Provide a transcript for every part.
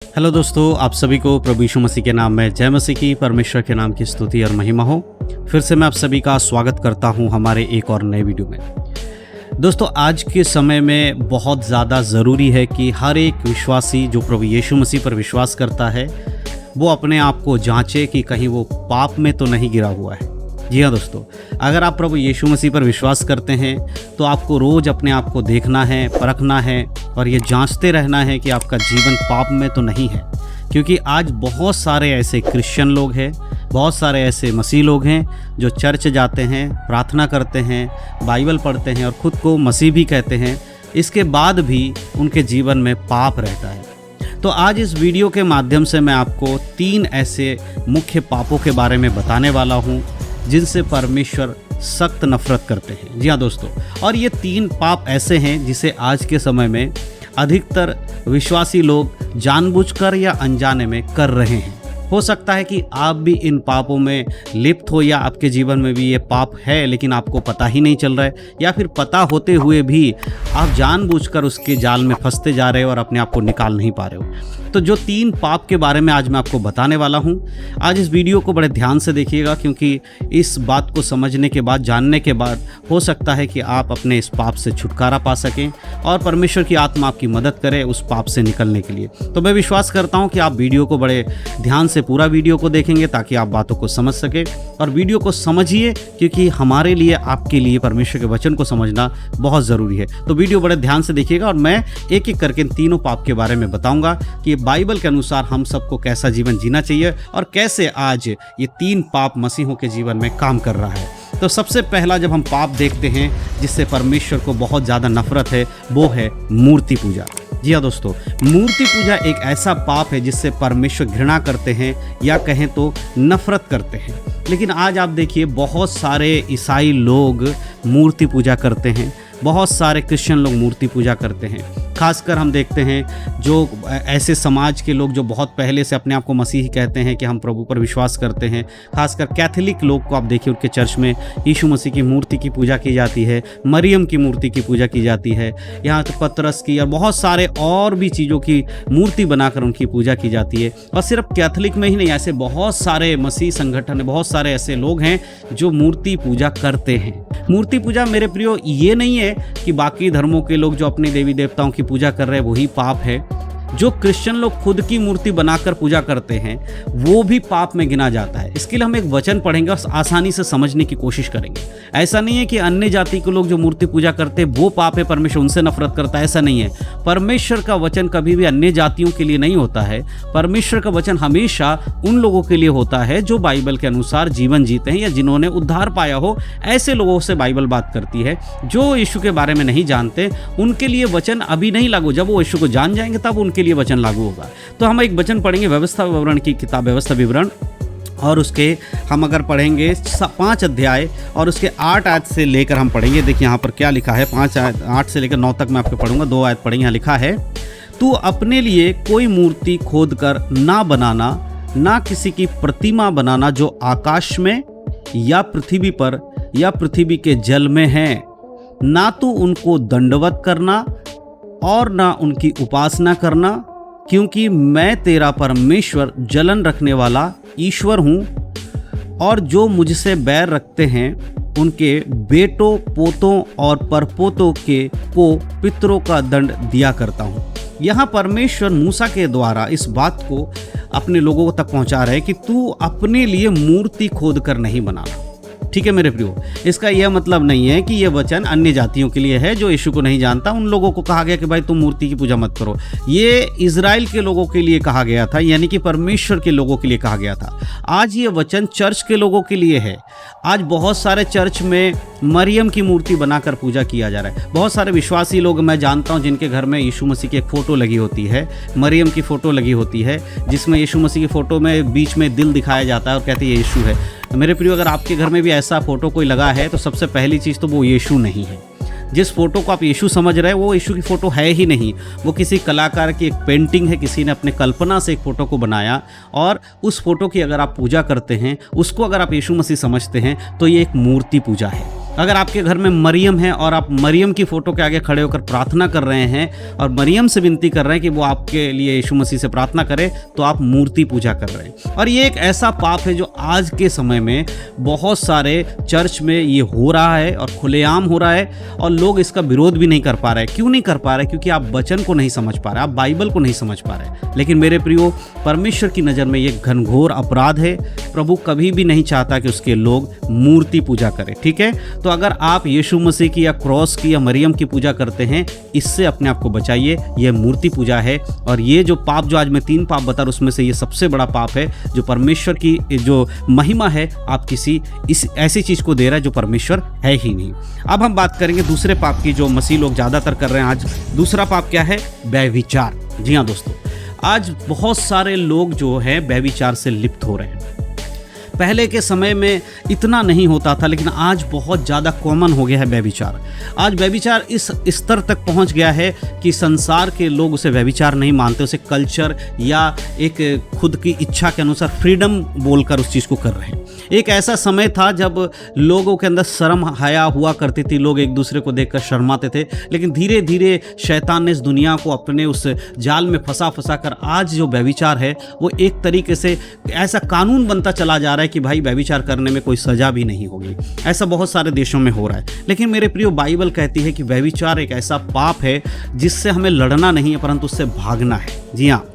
Hello दोस्तों, आप सभी को प्रभु यीशु मसीह के नाम में जय मसीह की, परमेश्वर के नाम की स्तुति और महिमा हो। फिर से मैं आप सभी का स्वागत करता हूं हमारे एक और नए वीडियो में। दोस्तों, आज के समय में बहुत ज़्यादा ज़रूरी है कि हर एक विश्वासी जो प्रभु यीशु मसीह पर विश्वास करता है वो अपने आप को जांचे कि कहीं वो पाप में तो नहीं गिरा हुआ है। जी हाँ दोस्तों, अगर आप प्रभु यीशु मसीह पर विश्वास करते हैं तो आपको रोज़ अपने आप को देखना है, परखना है और ये जांचते रहना है कि आपका जीवन पाप में तो नहीं है। क्योंकि आज बहुत सारे ऐसे क्रिश्चियन लोग हैं, बहुत सारे ऐसे मसीह लोग हैं जो चर्च जाते हैं, प्रार्थना करते हैं, बाइबल पढ़ते हैं और ख़ुद को मसीह भी कहते हैं, इसके बाद भी उनके जीवन में पाप रहता है। तो आज इस वीडियो के माध्यम से मैं आपको 3 ऐसे मुख्य पापों के बारे में बताने वाला हूँ जिनसे परमेश्वर सख्त नफरत करते हैं। जी हाँ दोस्तों, और ये 3 पाप ऐसे हैं जिसे आज के समय में अधिकतर विश्वासी लोग जानबूझकर या अनजाने में कर रहे हैं। हो सकता है कि आप भी इन पापों में लिप्त हो या आपके जीवन में भी ये पाप है लेकिन आपको पता ही नहीं चल रहा है, या फिर पता होते हुए भी आप जानबूझकर उसके जाल में फंसते जा रहे हो और अपने आप को निकाल नहीं पा रहे हो। तो जो 3 पाप के बारे में आज मैं आपको बताने वाला हूँ, आज इस वीडियो को बड़े ध्यान से देखिएगा, क्योंकि इस बात को समझने के बाद, जानने के बाद हो सकता है कि आप अपने इस पाप से छुटकारा पा सकें और परमेश्वर की आत्मा आपकी मदद करे उस पाप से निकलने के लिए। तो मैं विश्वास करता हूँ कि आप वीडियो को बड़े ध्यान से पूरा वीडियो को देखेंगे ताकि आप बातों को समझ सके। और वीडियो को समझिए, क्योंकि हमारे लिए, आपके लिए परमेश्वर के वचन को समझना बहुत ज़रूरी है। तो वीडियो बड़े ध्यान से देखिएगा और मैं एक एक करके इन तीनों पाप के बारे में बताऊंगा कि बाइबल के अनुसार हम सबको कैसा जीवन जीना चाहिए और कैसे आज ये 3 पाप मसीहों के जीवन में काम कर रहा है। तो सबसे पहला जब हम पाप देखते हैं जिससे परमेश्वर को बहुत ज़्यादा नफरत है, वो है मूर्ति पूजा। जी हाँ दोस्तों, मूर्ति पूजा एक ऐसा पाप है जिससे परमेश्वर घृणा करते हैं या कहें तो नफरत करते हैं। लेकिन आज आप देखिए, बहुत सारे ईसाई लोग मूर्ति पूजा करते हैं, बहुत सारे क्रिश्चियन लोग मूर्ति पूजा करते हैं। खासकर हम देखते हैं जो ऐसे समाज के लोग जो बहुत पहले से अपने आप को मसीही कहते हैं कि हम प्रभु पर विश्वास करते हैं, खासकर कैथोलिक लोग को आप देखिए, उनके चर्च में यीशु मसीह की मूर्ति की पूजा की जाती है, मरियम की मूर्ति की पूजा की जाती है, यहाँ तो पतरस की और बहुत सारे और भी चीज़ों की मूर्ति बनाकर उनकी पूजा की जाती है। और सिर्फ कैथोलिक में ही नहीं, ऐसे बहुत सारे मसीह संगठन, बहुत सारे ऐसे लोग हैं जो मूर्ति पूजा करते हैं। मूर्ति पूजा मेरे प्रियो ये नहीं है कि बाकी धर्मों के लोग जो अपने देवी देवताओं की पूजा कर रहे हैं वही पाप है। जो क्रिश्चियन लोग खुद की मूर्ति बनाकर पूजा करते हैं वो भी पाप में गिना जाता है। इसके लिए हम एक वचन पढ़ेंगे और आसानी से समझने की कोशिश करेंगे। ऐसा नहीं है कि अन्य जाति के लोग जो मूर्ति पूजा करते हैं वो पाप है, परमेश्वर उनसे नफरत करता है, ऐसा नहीं है। परमेश्वर का वचन कभी भी अन्य जातियों के लिए नहीं होता है। परमेश्वर का वचन हमेशा उन लोगों के लिए होता है जो बाइबल के अनुसार जीवन जीते हैं या जिन्होंने उद्धार पाया हो। ऐसे लोगों से बाइबल बात करती है। जो यीशु के बारे में नहीं जानते उनके लिए वचन अभी नहीं लागू, जब वो यीशु को जान जाएंगे तब उनके लिए वचन लागू होगा। तो हम एक वचन पढ़ेंगे व्यवस्था विवरण की किताब, व्यवस्था विवरण, और उसके हम अगर पढ़ेंगे 5 अध्याय और उसके 8 आयत से लेकर हम पढ़ेंगे। देखिए यहाँ पर क्या लिखा है, 8 से लेकर 9 तक मैं आपको पढ़ूंगा। 2 आयत पढ़ेंगे। यहाँ लिखा है, तू अपने लिए कोई मूर्ति खोद कर ना बनाना, ना किसी की प्रतिमा बनाना जो आकाश में या पृथ्वी पर या पृथ्वी के जल में है, ना तू उनको दंडवत करना और ना उनकी उपासना करना, क्योंकि मैं तेरा परमेश्वर जलन रखने वाला ईश्वर हूँ और जो मुझसे बैर रखते हैं उनके बेटों, पोतों और परपोतों को पितरों का दंड दिया करता हूँ। यहाँ परमेश्वर मूसा के द्वारा इस बात को अपने लोगों तक पहुँचा रहे हैं कि तू अपने लिए मूर्ति खोद कर नहीं बनाना। ठीक है मेरे प्रियो, इसका यह मतलब नहीं है कि यह वचन अन्य जातियों के लिए है जो यीशु को नहीं जानता। उन लोगों को कहा गया कि भाई तुम मूर्ति की पूजा मत करो। ये इज़राइल के लोगों के लिए कहा गया था, यानी कि परमेश्वर के लोगों के लिए कहा गया था। आज ये वचन चर्च के लोगों के लिए है। आज बहुत सारे चर्च में मरियम की मूर्ति बनाकर पूजा किया जा रहा है। बहुत सारे विश्वासी लोग मैं जानता हूँ जिनके घर में यीशु मसीह की एक फ़ोटो लगी होती है, मरियम की फ़ोटो लगी होती है, जिसमें यीशु मसीह की फ़ोटो में बीच में दिल दिखाया जाता है और कहते हैं ये यीशु है। मेरे प्रियो, अगर आपके घर में भी ऐसा फ़ोटो कोई लगा है तो सबसे पहली चीज़ तो वो यीशु नहीं है। जिस फोटो को आप यीशु समझ रहे हैं वो यीशु की फ़ोटो है ही नहीं। वो किसी कलाकार की एक पेंटिंग है, किसी ने अपने कल्पना से एक फ़ोटो को बनाया और उस फोटो की अगर आप पूजा करते हैं, उसको अगर आप यीशु मसीह समझते हैं तो ये एक मूर्ति पूजा है। अगर आपके घर में मरियम है और आप मरियम की फ़ोटो के आगे खड़े होकर प्रार्थना कर रहे हैं और मरियम से विनती कर रहे हैं कि वो आपके लिए यीशु मसीह से प्रार्थना करे, तो आप मूर्ति पूजा कर रहे हैं। और ये एक ऐसा पाप है जो आज के समय में बहुत सारे चर्च में ये हो रहा है और खुलेआम हो रहा है, और लोग इसका विरोध भी नहीं कर पा रहे हैं। क्यों नहीं कर पा रहे? क्योंकि आप वचन को नहीं समझ पा रहे, आप बाइबल को नहीं समझ पा रहे। लेकिन मेरे प्रियो, परमेश्वर की नज़र में ये घनघोर अपराध है। प्रभु कभी भी नहीं चाहता कि उसके लोग मूर्ति पूजा करें, ठीक है? तो अगर आप यीशु मसीह की या क्रॉस की या मरियम की पूजा करते हैं, इससे अपने आप को बचाइए। यह मूर्ति पूजा है, और ये जो पाप, जो आज मैं 3 पाप बता रहा, उसमें से ये सबसे बड़ा पाप है, जो परमेश्वर की जो महिमा है आप किसी इस ऐसी चीज़ को दे रहा है जो परमेश्वर है ही नहीं। अब हम बात करेंगे दूसरे पाप की, जो मसीह लोग ज़्यादातर कर रहे हैं आज। दूसरा पाप क्या है? व्यभिचार। जी हाँ दोस्तों, आज बहुत सारे लोग जो है व्यभिचार से लिप्त हो रहे हैं। पहले के समय में इतना नहीं होता था, लेकिन आज बहुत ज़्यादा कॉमन हो गया है व्यभिचार। आज व्यभिचार इस स्तर तक पहुंच गया है कि संसार के लोग उसे व्यभिचार नहीं मानते, उसे कल्चर या एक खुद की इच्छा के अनुसार फ्रीडम बोलकर उस चीज़ को कर रहे हैं। एक ऐसा समय था जब लोगों के अंदर शर्म हया हुआ करती थी, लोग एक दूसरे को देखकर शर्माते थे, लेकिन धीरे धीरे शैतान ने इस दुनिया को अपने उस जाल में फंसा कर आज जो व्यभिचार है वो एक तरीके से ऐसा कानून बनता चला जा रहा है कि भाई व्यभिचार करने में कोई सजा भी नहीं होगी। ऐसा बहुत सारे देशों में हो रहा है। लेकिन मेरे प्रियो, बाइबल कहती है कि व्यभिचार एक ऐसा पाप है जिससे हमें लड़ना नहीं है, परंतु उससे भागना है। जी हाँ,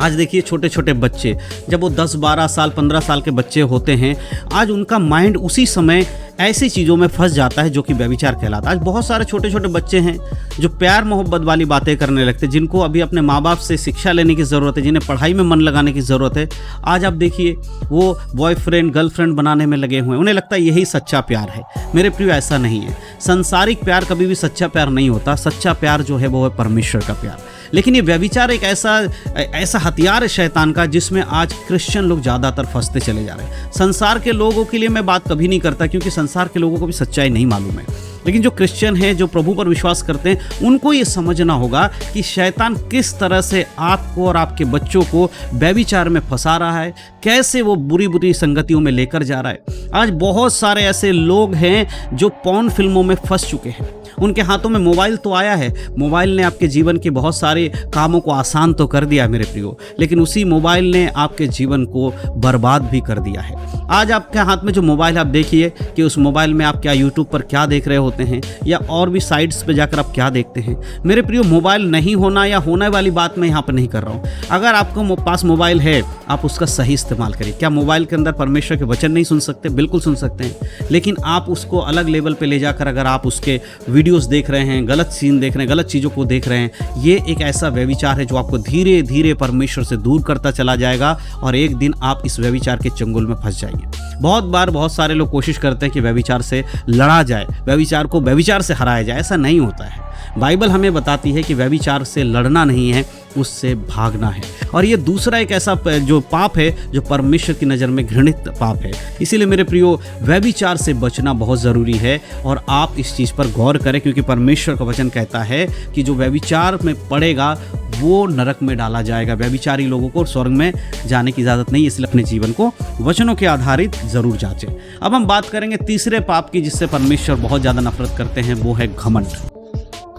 आज देखिए छोटे छोटे बच्चे, जब वो 10, 12 साल, 15 साल के बच्चे होते हैं, आज उनका माइंड उसी समय ऐसी चीज़ों में फंस जाता है जो कि व्यभिचार कहलाता है। आज बहुत सारे छोटे छोटे बच्चे हैं जो प्यार मोहब्बत वाली बातें करने लगते हैं, जिनको अभी अपने माँ बाप से शिक्षा लेने की ज़रूरत है, जिन्हें पढ़ाई में मन लगाने की ज़रूरत है। आज आप देखिए वो बॉयफ्रेंड गर्लफ्रेंड बनाने में लगे हुए हैं, उन्हें लगता है यही सच्चा प्यार है। मेरे प्रिय, ऐसा नहीं है। संसारिक प्यार कभी भी सच्चा प्यार नहीं होता। सच्चा प्यार जो है वो है परमेश्वर का प्यार। लेकिन ये व्यभिचार एक ऐसा हथियार है शैतान का, जिसमें आज क्रिश्चियन लोग ज़्यादातर फंसते चले जा रहे हैं। संसार के लोगों के लिए मैं बात कभी नहीं करता, क्योंकि संसार के लोगों को भी सच्चाई नहीं मालूम है। लेकिन जो क्रिश्चियन हैं, जो प्रभु पर विश्वास करते हैं, उनको ये समझना होगा कि शैतान किस तरह से आपको और आपके बच्चों को व्यभिचार में फंसा रहा है, कैसे वो बुरी बुरी संगतियों में लेकर जा रहा है। आज बहुत सारे ऐसे लोग हैं जो पॉर्न फिल्मों में फंस चुके हैं। उनके हाथों में मोबाइल तो आया है, मोबाइल ने आपके जीवन के बहुत सारे कामों को आसान तो कर दिया मेरे प्रियो, लेकिन उसी मोबाइल ने आपके जीवन को बर्बाद भी कर दिया है। आज आपके हाथ में जो मोबाइल, आप देखिए कि उस मोबाइल में आप क्या यूट्यूब पर क्या देख रहे होते हैं, या और भी साइट्स पे जाकर आप क्या देखते हैं। मेरे प्रियो, मोबाइल नहीं होना या होने वाली बात मैं यहाँ पर नहीं कर रहा हूँ। अगर आपको पास मोबाइल है, आप उसका सही इस्तेमाल करिए। क्या मोबाइल के अंदर परमेश्वर के वचन नहीं सुन सकते? बिल्कुल सुन सकते हैं, लेकिन आप उसको अलग लेवल पे ले जाकर अगर आप उसके वीडियोस देख रहे हैं, गलत सीन देख रहे हैं, गलत चीज़ों को देख रहे हैं, ये एक ऐसा व्यभिचार है जो आपको धीरे धीरे परमेश्वर से दूर करता चला जाएगा, और एक दिन आप इस व्यभिचार के चंगुल में फंस जाएंगे। बहुत बार बहुत सारे लोग कोशिश करते हैं कि व्यभिचार से लड़ा जाए, व्यभिचार को व्यभिचार से हराया जाए। ऐसा नहीं होता है। बाइबल हमें बताती है कि व्यभिचार से लड़ना नहीं है, उससे भागना है। और ये दूसरा एक ऐसा जो पाप है जो परमेश्वर की नज़र में घृणित पाप है। इसीलिए मेरे प्रियो, व्यभिचार से बचना बहुत ज़रूरी है, और आप इस चीज़ पर गौर करें, क्योंकि परमेश्वर का वचन कहता है कि जो व्यभिचार में पड़ेगा वो नरक में डाला जाएगा। व्यभिचारी लोगों को स्वर्ग में जाने की इजाज़त नहीं, इसलिए अपने जीवन को वचनों के आधारित ज़रूर जांचें। अब हम बात करेंगे तीसरे पाप की, जिससे परमेश्वर बहुत ज़्यादा नफरत करते हैं, वो है घमंड।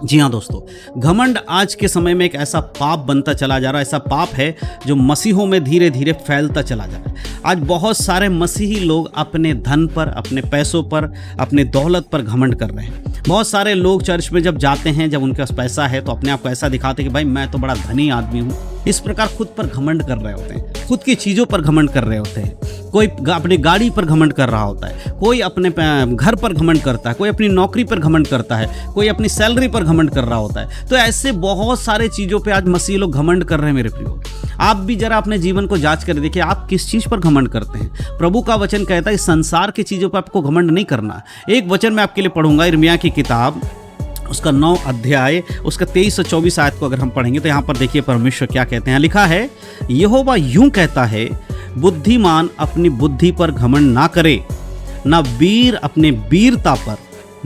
जी हाँ दोस्तों, घमंड आज के समय में एक ऐसा पाप बनता चला जा रहा है, ऐसा पाप है जो मसीहों में धीरे धीरे फैलता चला जा रहा है। आज बहुत सारे मसीही लोग अपने धन पर, अपने पैसों पर, अपने दौलत पर घमंड कर रहे हैं। बहुत सारे लोग चर्च में जब जाते हैं, जब उनके पास पैसा है, तो अपने आप को ऐसा दिखाते हैं कि भाई मैं तो बड़ा धनी आदमी हूँ। इस प्रकार खुद पर घमंड कर रहे होते हैं, खुद की चीज़ों पर घमंड कर रहे होते हैं। कोई अपनी गाड़ी पर घमंड कर रहा होता है, कोई अपने घर पर घमंड करता है, कोई अपनी नौकरी पर घमंड करता है, कोई अपनी सैलरी पर घमंड कर रहा होता है। तो ऐसे बहुत सारे चीज़ों पे आज मसीह लोग घमंड कर रहे हैं। मेरे प्रियो, आप भी जरा अपने जीवन को जांच कर देखिए, आप किस चीज़ पर घमंड करते हैं। प्रभु का वचन कहता है संसार की चीज़ों पर आपको घमंड नहीं करना। एक वचन मैं आपके लिए पढ़ूंगा, यिर्मयाह की किताब, उसका 9 अध्याय, उसका 23 और 24 आयत को अगर हम पढ़ेंगे तो यहाँ पर देखिए परमेश्वर क्या कहते हैं। लिखा है, यहोवा यूं कहता है, बुद्धिमान अपनी बुद्धि पर घमंड ना करे, ना वीर अपने वीरता पर,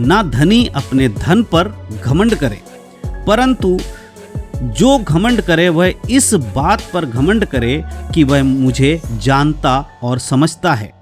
ना धनी अपने धन पर घमंड करे, परंतु जो घमंड करे वह इस बात पर घमंड करे कि वह मुझे जानता और समझता है,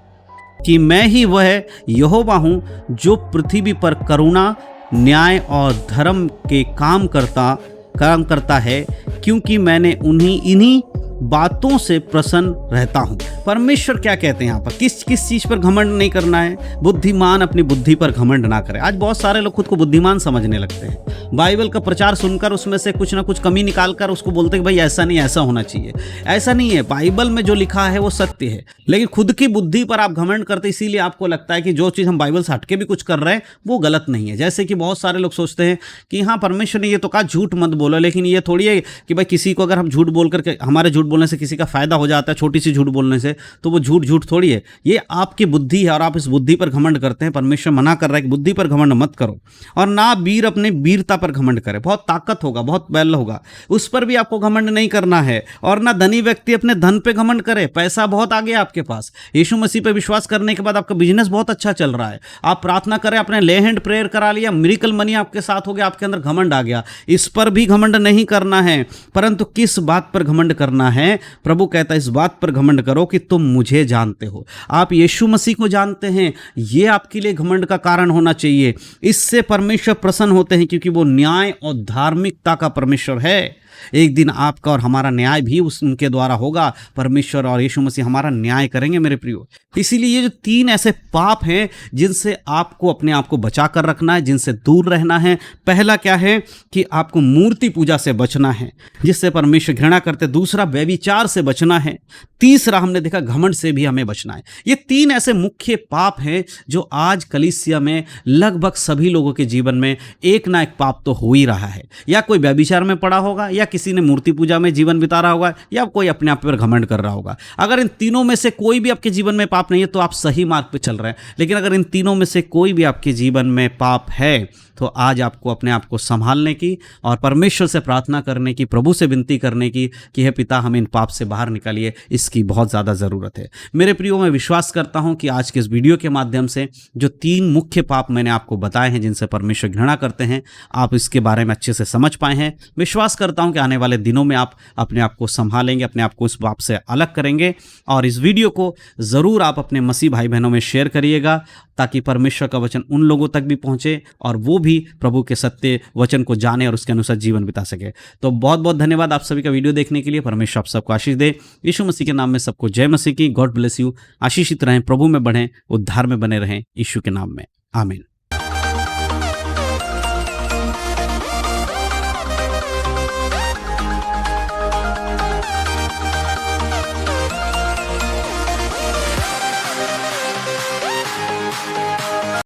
कि मैं ही वह यहोवा हूँ जो पृथ्वी पर करुणा, न्याय और धर्म के काम करता है, क्योंकि मैंने इन्हीं बातों से प्रसन्न रहता हूँ। परमेश्वर क्या कहते हैं यहाँ पर, किस चीज पर घमंड नहीं करना है? बुद्धिमान अपनी बुद्धि पर घमंड ना करे। आज बहुत सारे लोग खुद को बुद्धिमान समझने लगते हैं, बाइबल का प्रचार सुनकर उसमें से कुछ ना कुछ कमी निकालकर उसको बोलते हैं कि भाई ऐसा नहीं, ऐसा होना चाहिए। ऐसा नहीं है, बाइबल में जो लिखा है वो सत्य है, लेकिन खुद की बुद्धि पर आप घमंड करते, इसीलिए आपको लगता है कि जो चीज़ हम बाइबल से हटके भी कुछ कर रहे हैं वो गलत नहीं है। जैसे कि बहुत सारे लोग सोचते हैं कि हाँ परमेश्वर ने ये तो कहा झूठ मत बोलो, लेकिन ये थोड़ी है कि भाई किसी को अगर हम झूठ बोल करके, हमारे झूठ बोलने से किसी का फायदा हो जाता है, छोटी सी झूठ बोलने से, तो वो झूठ थोड़ी है। ये आपकी बुद्धि है और आप इस बुद्धि पर घमंड करते हैं। परमेश्वर मना कर रहा है कि बुद्धि पर घमंड मत करो, और ना वीर अपने वीरता पर घमंड करे। बहुत ताकत होगा, बहुत बल होगा, उस पर भी आपको घमंड नहीं करना है। और ना धनी व्यक्ति अपने धन पे घमंड करे, पैसा बहुत आ गया आपके पास, यीशु मसीह पे विश्वास करने के बाद आपका बिजनेस बहुत अच्छा चल रहा है, आप प्रार्थना करें, आपने ले हैंड प्रेयर करा लिया, मिरेकल मनी आपके साथ हो गया, आपके अंदर घमंड आ गया, इस पर भी घमंड नहीं करना है। परंतु किस बात पर घमंड करना है? प्रभु कहता है इस बात पर घमंड करो कि तुम मुझे जानते हो, आप यीशु मसीह को जानते हैं। यह आपके लिए घमंड का कारण होना चाहिए। इससे परमेश्वर प्रसन्न होते हैं, क्योंकि वो न्याय और धार्मिकता का परमेश्वर है। एक दिन आपका और हमारा न्याय भी उनके द्वारा होगा। परमेश्वर और यीशु मसीह हमारा न्याय करेंगे मेरे प्रियो। इसीलिए ये जो 3 ऐसे पाप हैं जिनसे आपको अपने आप को बचा कर रखना है, जिनसे दूर रहना है। पहला क्या है कि आपको मूर्ति पूजा से बचना है, जिससे परमेश्वर घृणा करते। दूसरा व्यभिचार से बचना है। तीसरा हमने देखा घमंड से भी हमें बचना है। ये 3 ऐसे मुख्य पाप हैं जो आज कलीसिया में लगभग सभी लोगों के जीवन में एक ना एक पाप तो हो ही रहा है। या कोई व्यभिचार में पड़ा होगा, या किसी ने मूर्ति पूजा में जीवन बिता रहा होगा, या कोई अपने आप पर घमंड कर रहा होगा। अगर इन तीनों में से कोई भी आपके जीवन में पाप नहीं है तो आप सही मार्ग पे चल रहे हैं। लेकिन अगर इन तीनों में से कोई भी आपके जीवन में पाप है तो आज आपको अपने आप को संभालने की और परमेश्वर से प्रार्थना करने की, प्रभु से विनती करने की कि हे पिता हमें इन पाप से बाहर निकालिए, इसकी बहुत ज़्यादा ज़रूरत है। मेरे प्रियो, मैं विश्वास करता हूं कि आज के इस वीडियो के माध्यम से जो 3 मुख्य पाप मैंने आपको बताए हैं जिनसे परमेश्वर घृणा करते हैं, आप इसके बारे में अच्छे से समझ पाए हैं। विश्वास करता हूं कि आने वाले दिनों में आप अपने आप को संभालेंगे, अपने आप को इस पाप से अलग करेंगे। और इस वीडियो को ज़रूर आप अपने मसीह भाई बहनों में शेयर करिएगा, ताकि परमेश्वर का वचन उन लोगों तक भी पहुंचे और वो भी प्रभु के सत्य वचन को जाने और उसके अनुसार जीवन बिता सके। तो बहुत बहुत धन्यवाद आप सभी का वीडियो देखने के लिए। परमेश्वर आप सबको आशीष दे। यीशु मसीह के नाम में सबको जय मसीह की। God bless you. आशीषित रहें, प्रभु में बढ़ें, उद्धार में बने रहें, यीशु के नाम में आमीन।